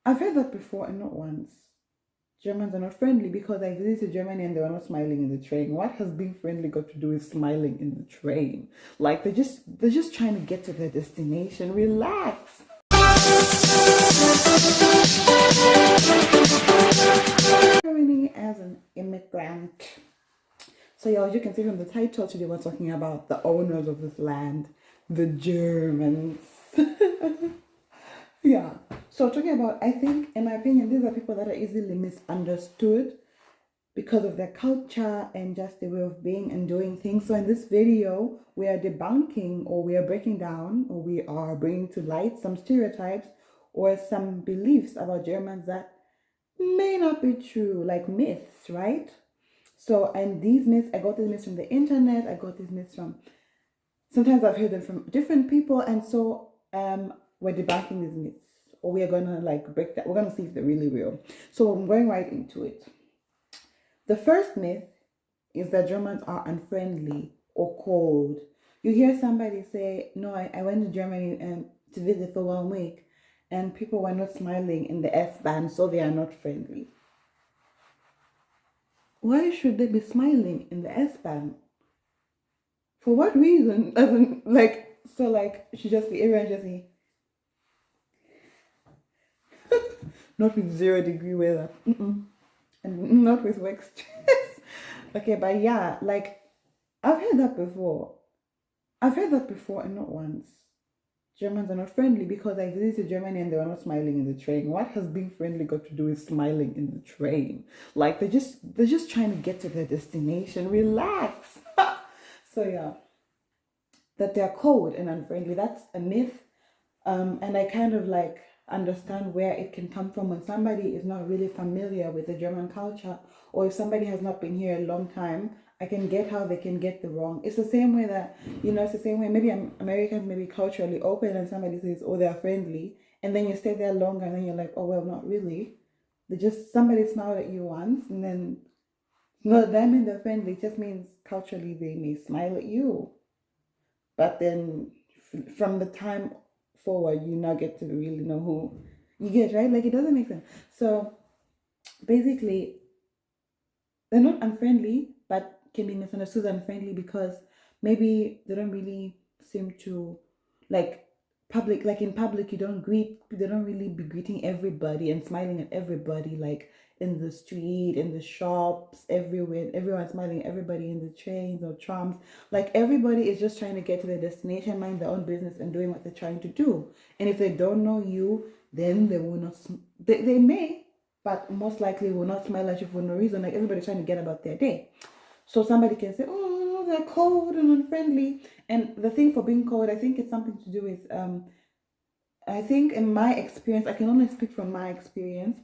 I've heard that before and not once. Germans are not friendly because I visited Germany and they were not smiling in the train. What has being friendly got to do with smiling in the train? Like they're just trying to get to their destination. Relax. Germany as an immigrant. So yeah, as you can see from the title, today we're talking about the owners of this land, the Germans. Yeah. So talking about, I think, in my opinion, these are people that are easily misunderstood because of their culture and just the way of being and doing things. So in this video, we are debunking, or we are breaking down, or we are bringing to light some stereotypes or some beliefs about Germans that may not be true, like myths, right? So, and these myths, I got these myths from the internet, I got these myths from, sometimes I've heard them from different people, and so we're debunking these myths, or we are gonna like break that, we're gonna see if they're really real. So I'm going right into it. The first myth is that Germans are unfriendly or cold. You hear somebody say, no, I went to Germany to visit for 1 week, and people were not smiling in the S-Bahn, so they are not friendly. Why should they be smiling in the S-Bahn? For what reason? Doesn't like, so like, should just be everyone just be not with 0-degree weather. And not with work stress. Okay, but yeah, like I've heard that before. I've heard that before and not once. Germans are not friendly because I visited Germany and they were not smiling in the train. What has being friendly got to do with smiling in the train? Like they're just trying to get to their destination. Relax. So yeah, that they're cold and unfriendly, that's a myth. And I kind of like understand where it can come from when somebody is not really familiar with the German culture, or if somebody has not been here a long time. I can get how they can get the wrong. It's the same way that, it's the same way maybe Americans may be culturally open and somebody says, oh, they're friendly. And then you stay there longer and then you're like, oh, well, not really. Somebody smiled at you once and then, no, that means they're friendly. It just means culturally they may smile at you. But then from the time forward, you now get to really know who you get, right? Like it doesn't make sense. So basically, they're not unfriendly, but can be misunderstood as unfriendly because maybe they don't really seem to like in public they don't really be greeting everybody and smiling at everybody, like in the street, in the shops, everywhere, everyone's smiling at everybody, in the trains or trams. Like everybody is just trying to get to their destination, mind their own business and doing what they're trying to do. And if they don't know you, then they will not they may, but most likely will not smile at you for no reason. Like everybody's trying to get about their day. So somebody can say, oh, they're cold and unfriendly. And the thing for being cold, I think it's something to do with, I think in my experience, I can only speak from my experience.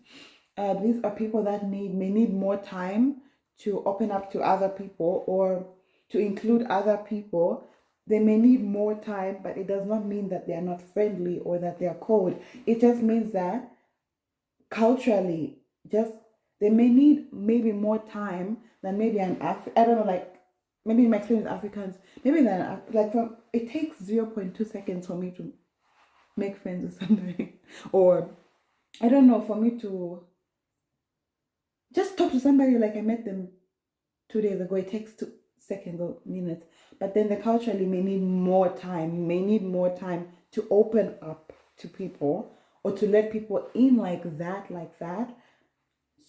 These are people that may need more time to open up to other people or to include other people. They may need more time, but it does not mean that they are not friendly or that they are cold. It just means that culturally, just they may need maybe more time than maybe I don't know, like maybe in my experience with Africans, maybe then like from it takes 0.2 seconds for me to make friends with somebody, or I don't know, for me to just talk to somebody like I met them 2 days ago. It takes 2 seconds or minutes, but then they culturally may need more time to open up to people or to let people in like that.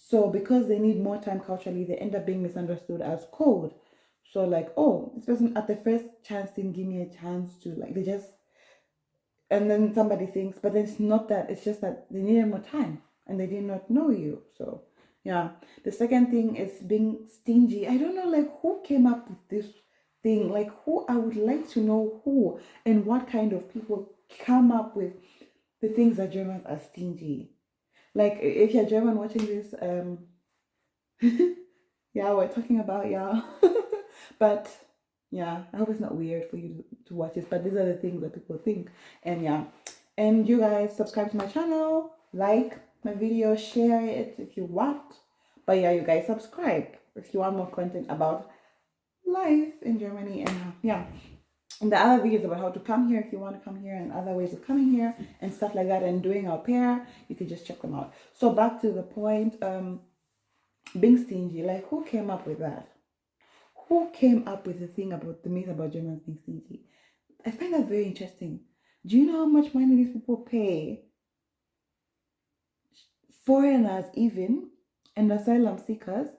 So because they need more time culturally, they end up being misunderstood as cold. So like, oh, this person at the first chance didn't give me a chance to, like, they just, and then somebody thinks, but then it's not that, it's just that they needed more time and they did not know you. So yeah. The second thing is being stingy. I don't know, like, who came up with this thing? Like, who, I would like to know who and what kind of people come up with the things that Germans are stingy. Like, if you're German watching this, yeah, we're talking about, yeah. But yeah, I hope it's not weird for you to watch this, but these are the things that people think. And yeah, and you guys subscribe to my channel, like my video, share it if you want. But yeah, you guys subscribe if you want more content about life in Germany. And yeah, And the other videos about how to come here if you want to come here and other ways of coming here and stuff like that and doing au pair, you could just check them out. So back to the point, being stingy, like who came up with that? Who came up with the thing about the myth about Germans being stingy? I find that very interesting. Do you know how much money these people pay? Foreigners even, and asylum seekers,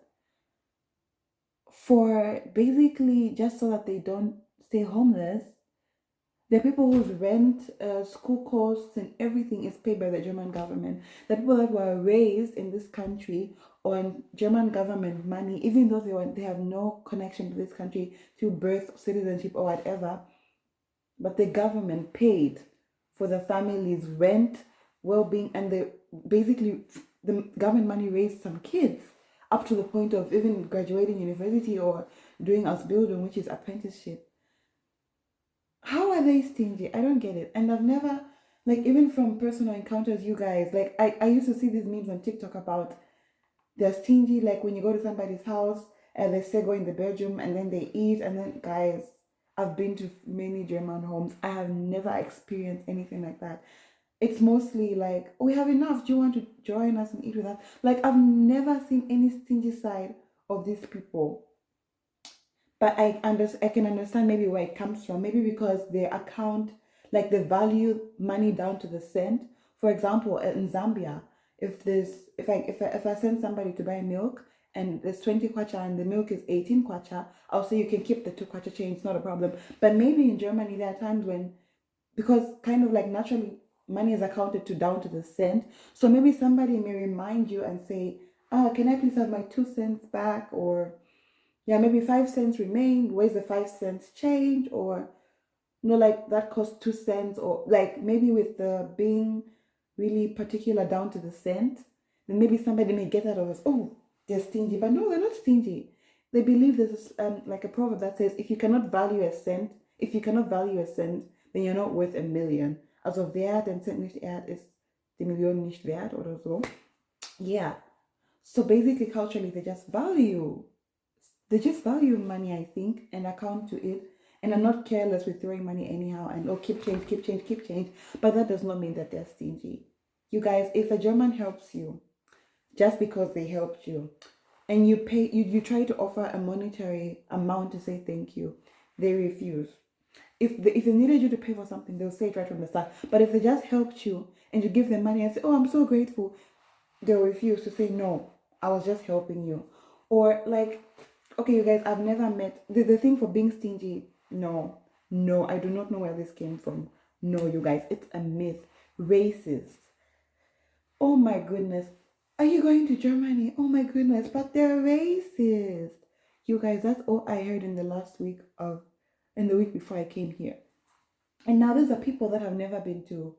for basically just so that they don't stay homeless. The people whose rent, school costs, and everything is paid by the German government. The people that were raised in this country on German government money, even though they have no connection to this country through birth, citizenship, or whatever, but the government paid for the family's rent, well-being, and the government money raised some kids up to the point of even graduating university or doing Ausbildung, which is apprenticeship. How are they stingy? I don't get it. And I've never, like, even from personal encounters, you guys, like, I used to see these memes on TikTok about they're stingy, like when you go to somebody's house and they say go in the bedroom and then they eat, and then, guys, I've been to many German homes. I have never experienced anything like that. It's mostly like, we have enough. Do you want to join us and eat with us? Like, I've never seen any stingy side of these people. But I can understand maybe where it comes from. Maybe because they account, like they value money down to the cent. For example, in Zambia, if I send somebody to buy milk and there's 20 kwacha and the milk is 18 kwacha, I'll say you can keep the 2 kwacha change, it's not a problem. But maybe in Germany there are times when, because kind of like naturally money is accounted to down to the cent, so maybe somebody may remind you and say, can I please have my 2 cents back? Or yeah, maybe 5 cents remain, where's the 5 cents change? Or no, like that costs 2 cents. Or like maybe with the being really particular down to the cent, then maybe somebody may get out of us, oh, they're stingy. But no, they're not stingy. They believe there's like a proverb that says, if you cannot value a cent, then you're not worth a million. Also, Wert, ein Cent nicht Wert ist die Million nicht wert oder so. Yeah. So basically, culturally, they just value money, I think, and account to it, and are not careless with throwing money anyhow and keep change. But that does not mean that they're stingy. You guys, if a German helps you just because they helped you, and you try to offer a monetary amount to say thank you, they refuse. If they needed you to pay for something, they'll say it right from the start. But if they just helped you and you give them money and say, oh, I'm so grateful, they'll refuse to say, no, I was just helping you. Or like, okay, you guys, I've never met the thing for being stingy. No, I do not know where this came from. No, you guys, it's a myth. Racist. Oh my goodness. Are you going to Germany? Oh my goodness, but they're racist. You guys, that's all I heard in the week before I came here. And now these are people that have never been to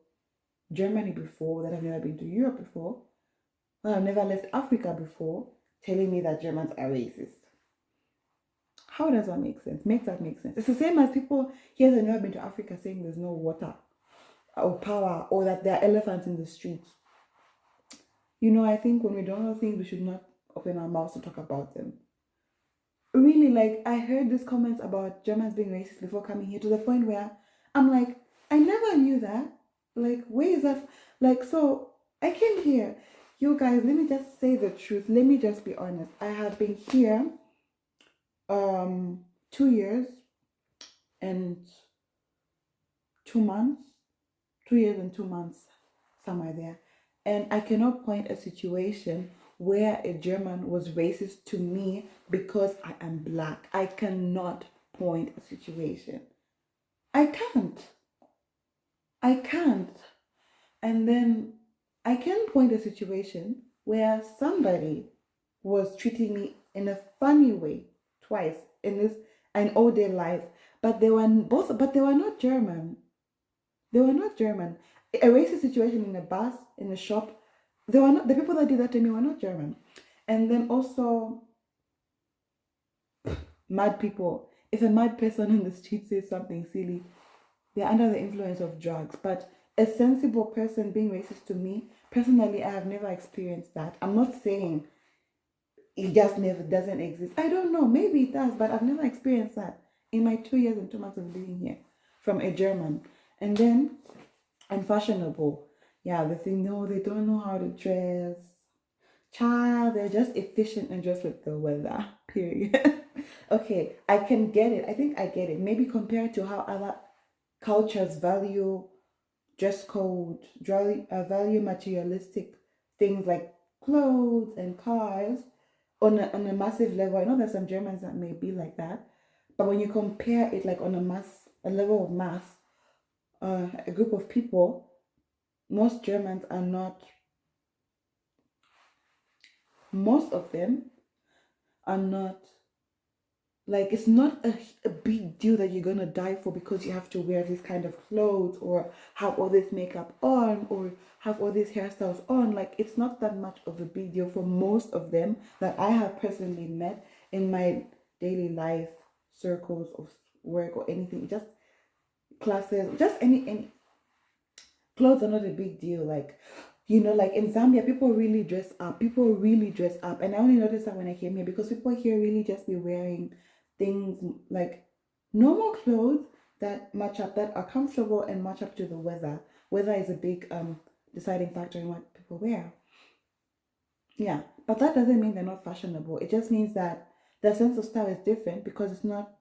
Germany before, that have never been to Europe before, that have never left Africa before, telling me that Germans are racist. How does that make sense? Make that make sense. It's the same as people here that have never been to Africa saying there's no water or power, or that there are elephants in the streets. You know, I think when we don't know things, we should not open our mouths to talk about them. Really, like, I heard these comments about Germans being racist before coming here, to the point where I'm like, I never knew that. Like, where is that? Like, so I came here. You guys, let me just say the truth. Let me just be honest. I have been here 2 years and 2 months. 2 years and 2 months, somewhere there. And I cannot point a situation where a German was racist to me because I am black. I cannot point a situation. I can't. And then I can point a situation where somebody was treating me in a funny way twice in an all day life, but they were not German. They were not German. A racist situation in a bus, in a shop, they were not, the people that did that to me were not German. And then also mad people. If a mad person in the street says something silly, they're under the influence of drugs. But a sensible person being racist to me, personally, I have never experienced that. I'm not saying it just never doesn't exist. I don't know. Maybe it does, but I've never experienced that in my 2 years and 2 months of living here. from a German. And then unfashionable. Yeah, they think no, they don't know how to dress. Child, they're just efficient and just with the weather. Period. Okay, I can get it. I think I get it. Maybe compared to how other cultures value dress code, value materialistic things like clothes and cars on a massive level. I know there's some Germans that may be like that, but when you compare it like on a level of mass, a group of people, most Germans are not. Most of them are not like it's not a big deal that you're gonna die for because you have to wear this kind of clothes or have all this makeup on or have all these hairstyles on. Like it's not that much of a big deal for most of them that I have personally met in my daily life circles of work or anything. Just classes, just any clothes are not a big deal. Like, like in Zambia, people really dress up. People really dress up. And I only noticed that when I came here because people here really just be wearing things like normal clothes that match up, that are comfortable and match up to the weather. Weather is a big deciding factor in what people wear. Yeah. But that doesn't mean they're not fashionable. It just means that their sense of style is different because it's not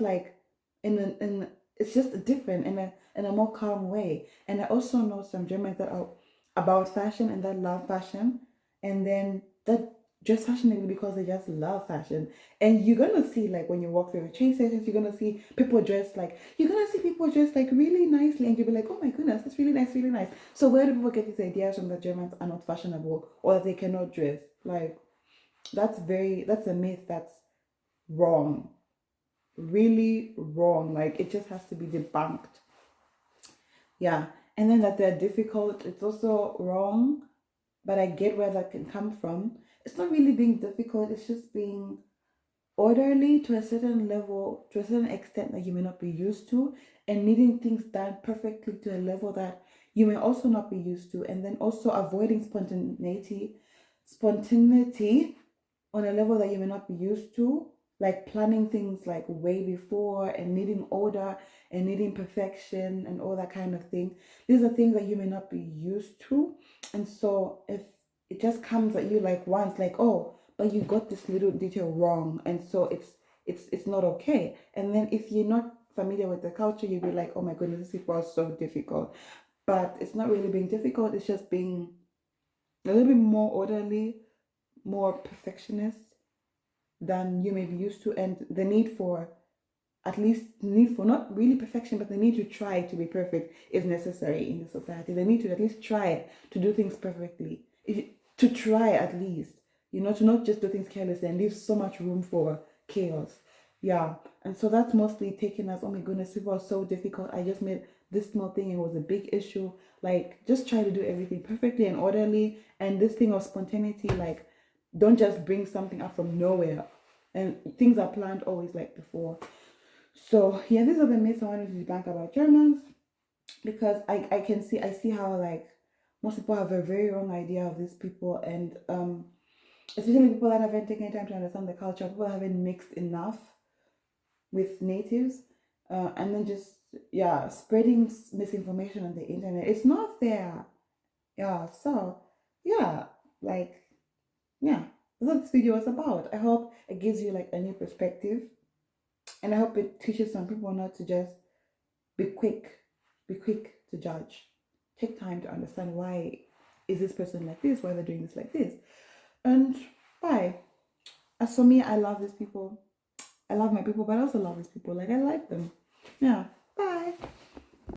like in it's just different in a more calm way. And I also know some Germans that are about fashion and that love fashion, and then that dress fashionably because they just love fashion. And you're gonna see like when you walk through the train stations, you're gonna see people dressed like really nicely, and you'll be like, oh my goodness, that's really nice, really nice. So where do people get these ideas from that Germans are not fashionable or that they cannot dress? Like that's a myth that's wrong, really wrong. Like it just has to be debunked. Yeah. And then that they're difficult, it's also wrong, but I get where that can come from. It's not really being difficult, it's just being orderly to a certain level, to a certain extent that you may not be used to, and needing things done perfectly to a level that you may also not be used to, and then also avoiding spontaneity on a level that you may not be used to, like planning things like way before and needing order and needing perfection and all that kind of thing. These are things that you may not be used to. And so if it just comes at you like once, like, oh, but you got this little detail wrong, and so it's not okay. And then if you're not familiar with the culture, you'll be like, oh my goodness, these people are so difficult. But it's not really being difficult, it's just being a little bit more orderly, more perfectionist than you may be used to, and the need for not really perfection, but the need to try to be perfect is necessary in the society. The need to at least try to do things perfectly, to try at least, to not just do things carelessly and leave so much room for chaos. Yeah, and so that's mostly taken as, oh my goodness, people are so difficult. I just made this small thing and it was a big issue. Like, just try to do everything perfectly and orderly. And this thing of spontaneity, like, don't just bring something up from nowhere. And things are planned always like before. So yeah, these are the myths I wanted to debunk about Germans, because I see how like most people have a very wrong idea of these people, and especially people that haven't taken time to understand the culture, people that haven't mixed enough with natives, and then just spreading misinformation on the internet. It's not there. Yeah, so yeah, like yeah, that's what this video was about. I hope it gives you like a new perspective, and I hope it teaches some people not to just be quick, be quick to judge. Take time to understand why is this person like this, why they're doing this like this. And bye. As for me, I love these people. I love my people, but I also love these people. Like I like them. Yeah. Bye.